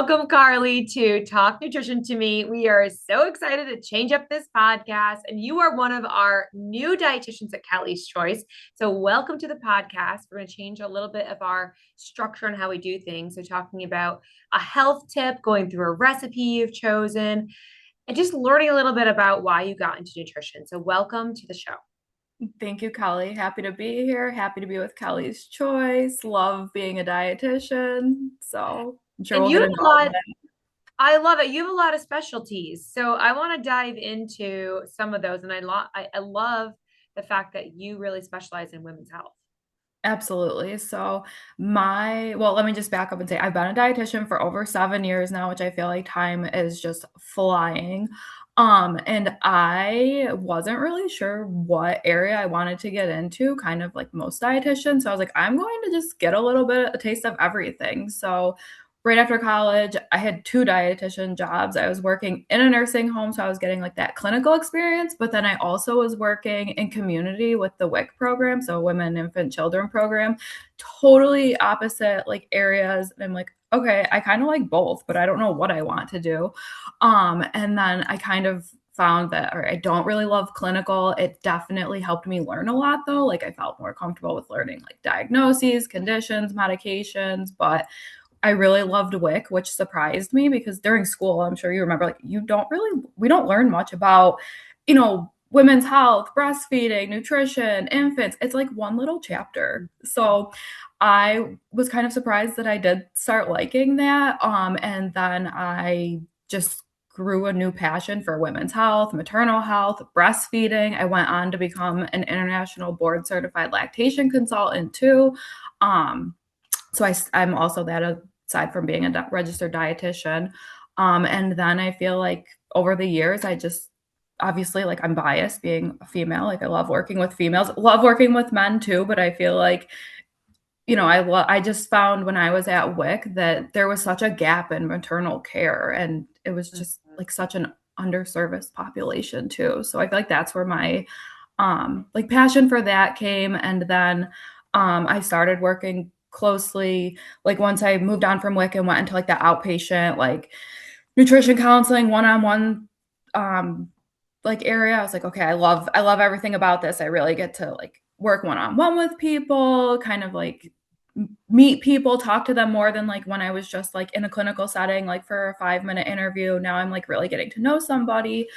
Welcome, Carly, to Talk Nutrition to Me. We are so excited to change up this podcast, and you are one of our new dietitians at Kelly's Choice. So, welcome to the podcast. We're going to change a little bit of our structure on how we do things. So, talking about a health tip, going through a recipe you've chosen, and just learning a little bit about why you got into nutrition. So, welcome to the show. Thank you, Kelly. Happy to be here. Happy to be with Kelly's Choice. Love being a dietitian. So I'm sure And we'll you get have into a all of lot I love it. You have a lot of specialties. So I want to dive into some of those. And I love the fact that you really specialize in women's health. Absolutely. Let me just back up and say I've been a dietitian for over 7 years now, which I feel like time is just flying. And I wasn't really sure what area I wanted to get into, kind of like most dietitians. So I was like, I'm going to just get a little bit, a taste of everything. So right after college, I had two dietitian jobs. I was working in a nursing home, so I was getting like that clinical experience, but then I also was working in community with the WIC program, so Women, Infant, Children program, totally opposite like areas. And I'm like, okay, I kind of like both, but I don't know what I want to do. And then I kind of found that, or I don't really love clinical. It definitely helped me learn a lot though. Like I felt more comfortable with learning like diagnoses, conditions, medications, but I really loved WIC, which surprised me because during school, I'm sure you remember, like we don't learn much about, women's health, breastfeeding, nutrition, infants. It's like one little chapter. So I was kind of surprised that I did start liking that. And then I just grew a new passion for women's health, maternal health, breastfeeding. I went on to become an international board certified lactation consultant too. Um, I'm also that aside from being a registered dietitian. And then I feel like over the years, I just obviously like I'm biased being a female. Like I love working with females, love working with men too. But I feel like, I just found when I was at WIC that there was such a gap in maternal care and it was just Mhm. like such an underserviced population too. So I feel like that's where my like passion for that came. And then I started working closely. Like once I moved on from WIC and went into like the outpatient, like nutrition counseling, one-on-one, um, like area, I was like, okay, I love everything about this. I really get to like work one-on-one with people, kind of like meet people, talk to them more than like when I was just like in a clinical setting, like for a 5 minute interview. Now I'm like really getting to know somebody.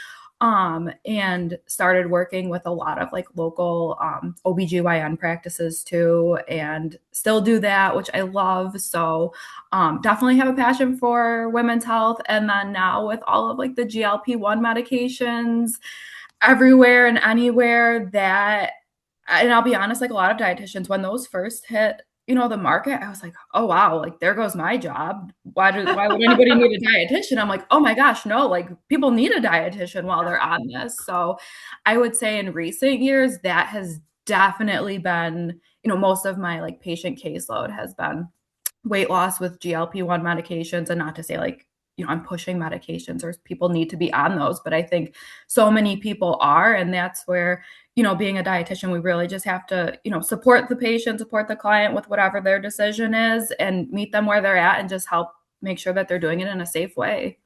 And started working with a lot of like local OBGYN practices too, and still do that, which I love. So definitely have a passion for women's health. And then now with all of like the GLP-1 medications everywhere and anywhere that, and I'll be honest, like a lot of dietitians, when those first hit, the market, I was like, oh wow, like there goes my job. Why would anybody need a dietitian? I'm like, oh my gosh, no, like people need a dietitian while they're on this. So I would say in recent years, that has definitely been, most of my like patient caseload has been weight loss with GLP-1 medications, and not to say like, I'm pushing medications or people need to be on those, but I think so many people are. And that's where, being a dietitian, we really just have to, support the patient, support the client with whatever their decision is and meet them where they're at and just help make sure that they're doing it in a safe way.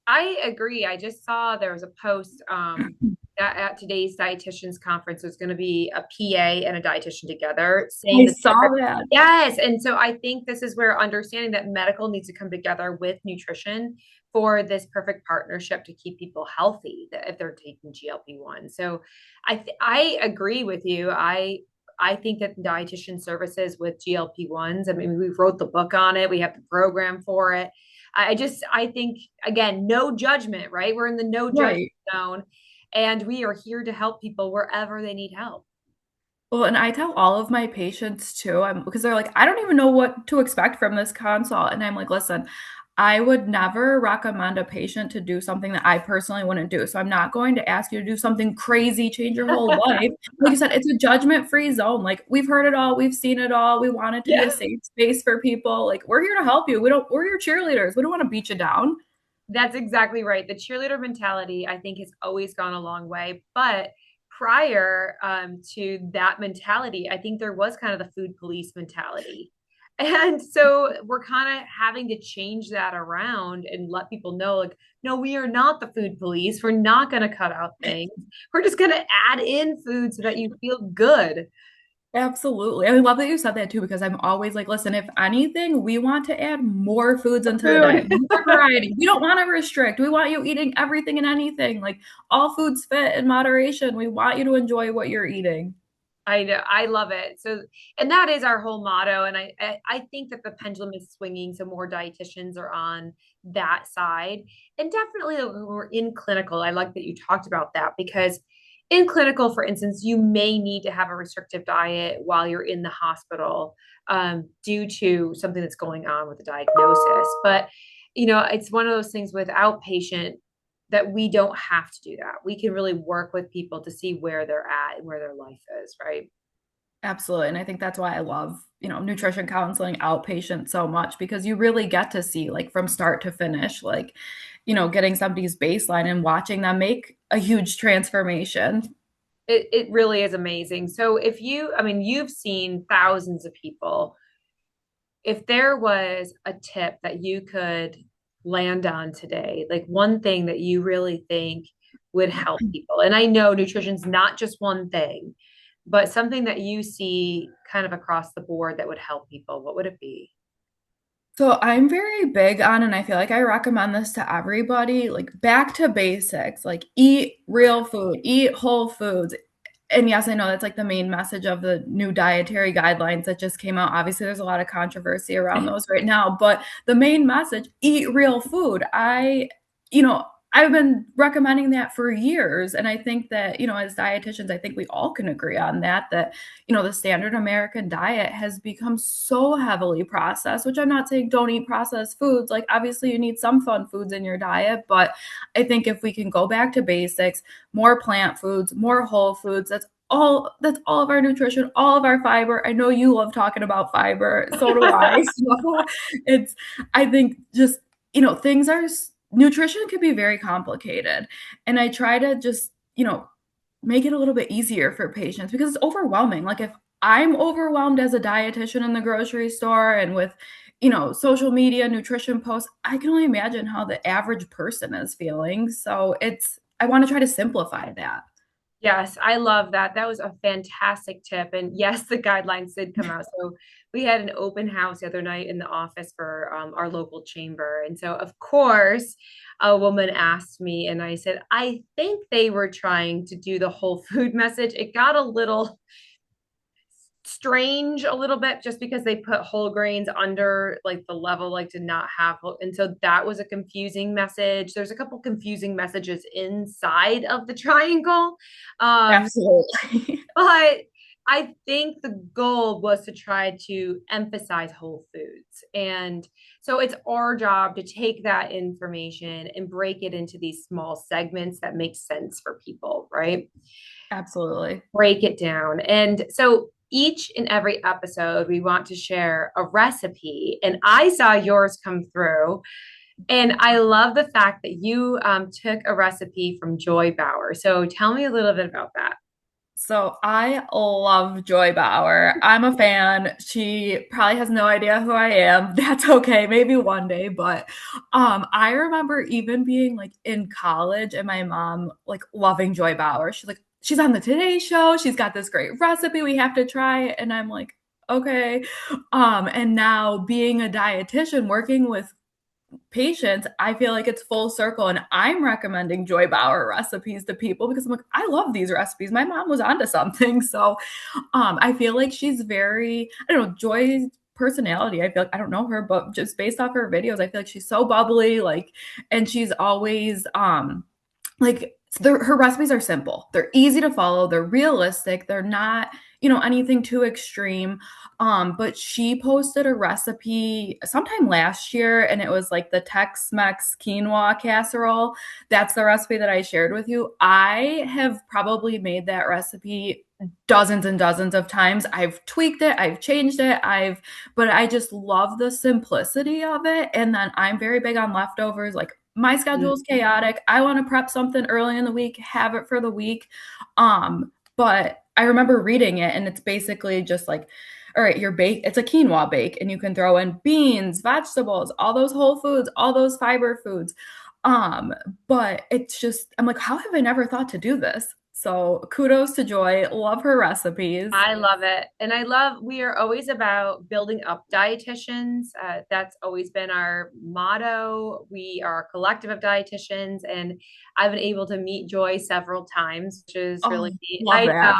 I agree. I just saw there was a post that at today's dietitians conference was going to be a PA and a dietitian together saying I that saw that. yes. And so I think this is where understanding that medical needs to come together with nutrition for this perfect partnership to keep people healthy if they're taking GLP-1. So I agree with you. I think that dietitian services with GLP-1s, I mean, we wrote the book on it. We have the program for it. I think, again, no judgment, right? We're in the no judgment Right. zone, and we are here to help people wherever they need help. Well, and I tell all of my patients too, because they're like, I don't even know what to expect from this consult. And I'm like, listen, I would never recommend a patient to do something that I personally wouldn't do. So I'm not going to ask you to do something crazy, change your whole life. Like you said, it's a judgment-free zone. Like we've heard it all, we've seen it all. We want it to be a Yeah. safe space for people. Like we're here to help you. We're your cheerleaders. We don't want to beat you down. That's exactly right. The cheerleader mentality, I think, has always gone a long way. But prior to that mentality, I think there was kind of the food police mentality. And so we're kind of having to change that around and let people know, like, no, we are not the food police. We're not going to cut out things. We're just going to add in food so that you feel good. Absolutely. I love that you said that too, because I'm always like, listen, if anything, we want to add more foods into the diet, Food. more variety. We don't want to restrict. We want you eating everything and anything. Like all foods fit in moderation. We want you to enjoy what you're eating. I know, I love it. So, and that is our whole motto. And I think that the pendulum is swinging, so more dietitians are on that side. And definitely, when we're in clinical, I like that you talked about that because in clinical, for instance, you may need to have a restrictive diet while you're in the hospital due to something that's going on with the diagnosis. But it's one of those things with outpatient that we don't have to do that. We can really work with people to see where they're at and where their life is, right? Absolutely. And I think that's why I love, nutrition counseling outpatient so much because you really get to see like from start to finish, like, getting somebody's baseline and watching them make a huge transformation. It really is amazing. So I mean, you've seen thousands of people. If there was a tip that you could land on today, like one thing that you really think would help people, and I know nutrition's not just one thing, but something that you see kind of across the board that would help people, what would it be? So I'm very big on, and I feel like I recommend this to everybody, like back to basics, like eat real food, eat whole foods. And yes, I know that's like the main message of the new dietary guidelines that just came out. Obviously, there's a lot of controversy around those right now, but the main message, eat real food. You know, I've been recommending that for years. And I think that, as dietitians, I think we all can agree on that, the standard American diet has become so heavily processed, which I'm not saying don't eat processed foods. Like, obviously, you need some fun foods in your diet. But I think if we can go back to basics, more plant foods, more whole foods, that's all of our nutrition, all of our fiber. I know you love talking about fiber, so do I. So it's I think just, things are nutrition can be very complicated. And I try to just, make it a little bit easier for patients because it's overwhelming. Like if I'm overwhelmed as a dietitian in the grocery store and with, social media, nutrition posts, I can only imagine how the average person is feeling. So I want to try to simplify that. Yes, I love that. That was a fantastic tip. And yes, the guidelines did come out. So we had an open house the other night in the office for our local chamber. And so, of course, a woman asked me, and I said, I think they were trying to do the whole food message. It got a little strange a little bit just because they put whole grains under like the level like to not have and so that was a confusing message. There's a couple confusing messages inside of the triangle, um Absolutely. but I think the goal was to try to emphasize whole foods. And so it's our job to take that information and break it into these small segments that make sense for people, right? Absolutely. Break it down. And so each and every episode, we want to share a recipe. And I saw yours come through. And I love the fact that you took a recipe from Joy Bauer. So tell me a little bit about that. So I love Joy Bauer. I'm a fan. She probably has no idea who I am. That's okay. Maybe one day, but I remember even being like in college and my mom like loving Joy Bauer. She's like, she's on the Today Show. She's got this great recipe we have to try. And I'm like, okay. And now being a dietitian working with patients, I feel like it's full circle. And I'm recommending Joy Bauer recipes to people because I'm like, I love these recipes. My mom was onto something. So I feel like she's very, I don't know, Joy's personality. I feel like I don't know her, but just based off her videos, I feel like she's so bubbly, like, and she's always like her recipes are simple. They're easy to follow. They're realistic. They're not, anything too extreme. But she posted a recipe sometime last year, and it was like the Tex-Mex quinoa casserole. That's the recipe that I shared with you. I have probably made that recipe dozens and dozens of times. I've tweaked it, I've changed it, but I just love the simplicity of it. And then I'm very big on leftovers. Like my schedule is chaotic. I want to prep something early in the week, have it for the week. But I remember reading it and it's basically just like all right, your bake, it's a quinoa bake, and you can throw in beans, vegetables, all those whole foods, all those fiber foods. Um, but it's just, I'm like, how have I never thought to do this? So kudos to Joy. Love her recipes. I love it. And I love, we are always about building up dietitians. That's always been our motto. We are a collective of dietitians, and I've been able to meet Joy several times, which is really Oh, neat. love that.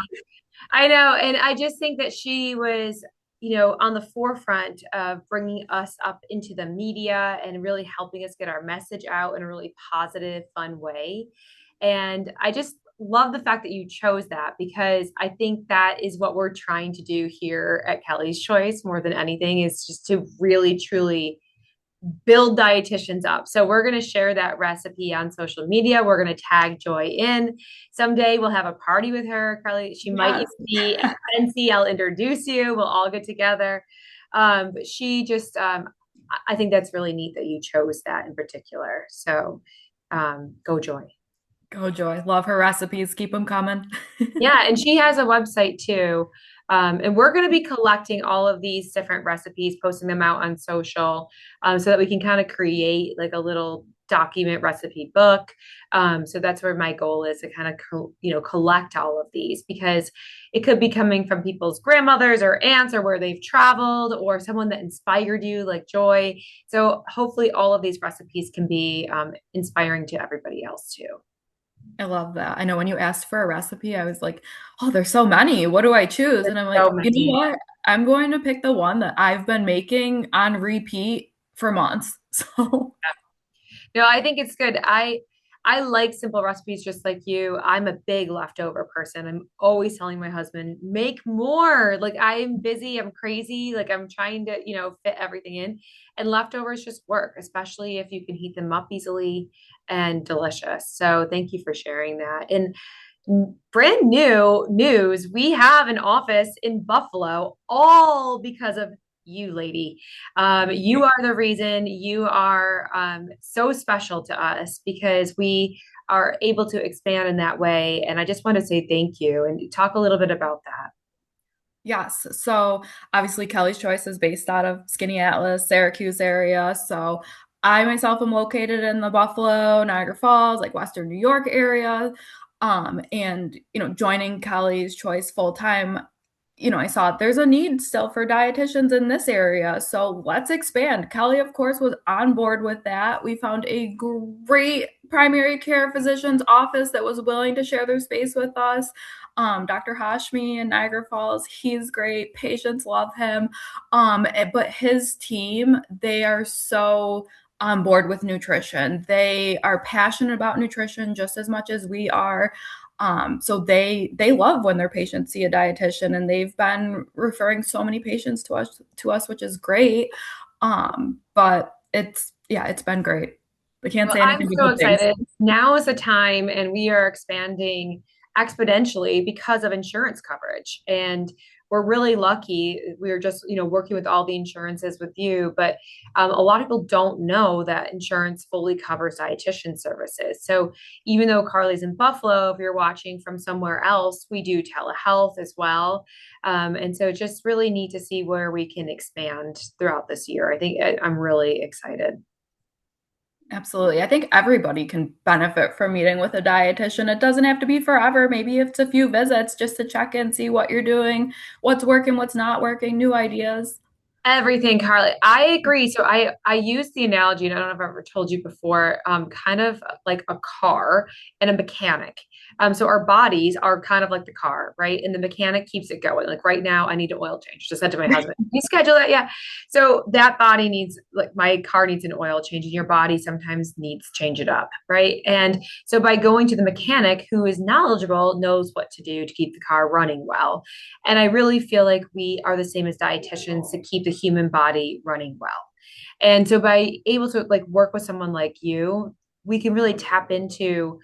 I know. And I just think that she was, on the forefront of bringing us up into the media and really helping us get our message out in a really positive, fun way. And I just love the fact that you chose that, because I think that is what we're trying to do here at Kelly's Choice more than anything, is just to really, truly build dietitians up. So we're going to share that recipe on social media. We're going to tag Joy in. Someday we'll have a party with her. Carly, she might even Yes. be at Fancy. I'll introduce you. We'll all get together. But she just, I think that's really neat that you chose that in particular. So go Joy. Go Joy. Love her recipes. Keep them coming. Yeah, and she has a website too. And we're going to be collecting all of these different recipes, posting them out on social, so that we can kind of create like a little document recipe book. So that's where my goal is, to kind of, collect all of these, because it could be coming from people's grandmothers or aunts, or where they've traveled, or someone that inspired you, like Joy. So hopefully all of these recipes can be inspiring to everybody else too. I love that. I know when you asked for a recipe, I was like, oh, there's so many. What do I choose? And I'm like, So you know many. what? I'm going to pick the one that I've been making on repeat for months. So No, I think it's good. I like simple recipes just like you. I'm a big leftover person. I'm always telling my husband, make more. Like I'm busy, I'm crazy, like I'm trying to, fit everything in. And leftovers just work, especially if you can heat them up easily and delicious. So thank you for sharing that. And brand new news, we have an office in Buffalo, all because of you, lady. You are the reason. You are so special to us, because we are able to expand in that way. And I just want to say thank you and talk a little bit about that. yes. So obviously Kelly's Choice is based out of Skinny Atlas, Syracuse area. So I myself am located in the Buffalo, Niagara Falls, like Western New York area. And joining Kelly's Choice full time, I saw there's a need still for dietitians in this area. So let's expand. Kelly, of course, was on board with that. We found a great primary care physician's office that was willing to share their space with us. Dr. Hashmi in Niagara Falls, he's great. Patients love him. But his team, they are so on board with nutrition. They are passionate about nutrition just as much as we are. So they love when their patients see a dietitian, and they've been referring so many patients to us, which is great. But it's been great. I can't Well, say I'm anything but so good things. excited. Now is the time, and we are expanding exponentially because of insurance coverage. And we're really lucky. We're just, working with all the insurances with you, but a lot of people don't know that insurance fully covers dietitian services. So even though Carly's in Buffalo, if you're watching from somewhere else, we do telehealth as well. And so just really neat to see where we can expand throughout this year. I think I'm really excited. Absolutely. I think everybody can benefit from meeting with a dietitian. It doesn't have to be forever. Maybe if it's a few visits just to check in, see what you're doing, what's working, what's not working, new ideas. Everything, Carly. I agree. So I use the analogy, and I don't know if I've ever told you before, kind of like a car and a mechanic. So our bodies are kind of like the car, right? And the mechanic keeps it going. Like right now, I need an oil change. Just said to my husband, "Can you schedule that?" Yeah. So that body needs, like my car needs an oil change, and your body sometimes needs change it up, right? And so by going to the mechanic who is knowledgeable, knows what to do to keep the car running well. And I really feel like we are the same as dietitians, to keep the human body running well. And so by able to like work with someone like you, we can really tap into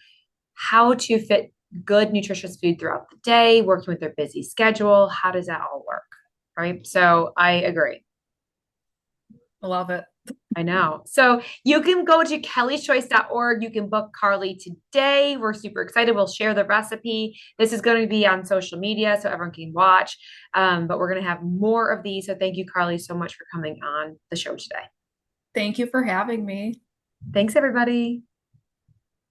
how to fit good nutritious food throughout the day, working with their busy schedule. How does that all work? Right. So I agree. I love it. I know. So you can go to kellyschoice.org. You can book Carly today. We're super excited. We'll share the recipe. This is going to be on social media so everyone can watch. But we're going to have more of these. So thank you, Carly, so much for coming on the show today. Thank you for having me. Thanks, everybody.